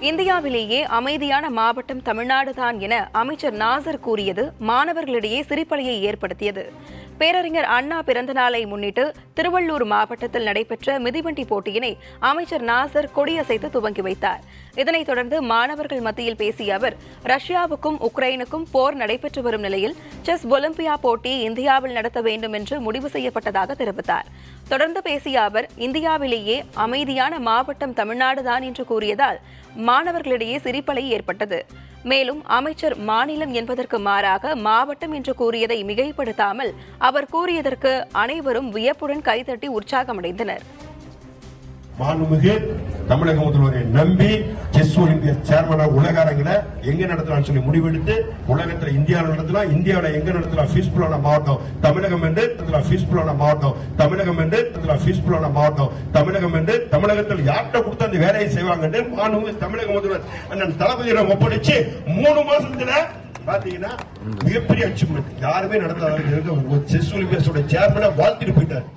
இந்தியாவிலேயே அமைதியான மாவட்டம் தமிழ்நாடுதான் என அமைச்சர் நாசர் கூறியது மாணவர்களிடையே சிரிப்பலையை ஏற்படுத்தியது. பேரறிஞர் அண்ணா பிறந்த நாளை முன்னிட்டு திருவள்ளூர் மாவட்டத்தில் நடைபெற்ற மிதிவண்டி போட்டியினை அமைச்சர் நாசர் கொடியசைத்து துவங்கி வைத்தார். இதனைத் தொடர்ந்து மாணவர்கள் மத்தியில் பேசிய அவர், ரஷ்யாவுக்கும் உக்ரைனுக்கும் போர் நடைபெற்று வரும் நிலையில் செஸ் ஒலிம்பியா போட்டி இந்தியாவில் நடத்த வேண்டும் என்று முடிவு செய்யப்பட்டதாக தெரிவித்தார். தொடர்ந்து பேசிய அவர், இந்தியாவிலேயே அமைதியான மாவட்டம் தமிழ்நாடுதான் என்று கூறியதால் மாணவர்களிடையே சிரிப்பலை ஏற்பட்டது. மேலும் அமைச்சர் மாநிலம் என்பதற்கு மாறாக மாவட்டம் என்று கூறியதை மிகைப்படுத்தாமல் அவர் கூறியதற்கு அனைவரும் வியப்புடன் கைதட்டி உற்சாகமடைந்தனர். மாண்புமிகு தமிழக முதல்வரை நம்பி செஸ் ஒலிம்பியா சேர்மனா உலக அரங்கில எங்க நடத்தலாம் சொல்லி முடிவெடுத்து உலகத்தில் இந்தியாவில் நடத்தலாம். இந்தியாவில் எங்க நடத்தலாம்? பீஸ்ஃபுல்லான மாவட்டம் தமிழகம் என்று பீஸ்ஃபுல்லான மாவட்டம் தமிழகம் என்று பீஸ்ஃபுல்லான மாவட்டம் தமிழகம் என்று தமிழகத்தில் யார்கிட்ட கொடுத்து அந்த வேலையை செய்வாங்க என்று மாண்புமிகு தமிழக முதல்வர் அண்ணன் தளபதியிடம் ஒப்படைச்சு 3 மாசத்துல பாத்தீங்கன்னா மிகப்பெரிய அச்சீவ்மெண்ட். யாருமே நடத்தாத செஸ் ஒலிம்பியாஸோட சேர்மனை வாழ்த்திட்டு போயிட்டார்.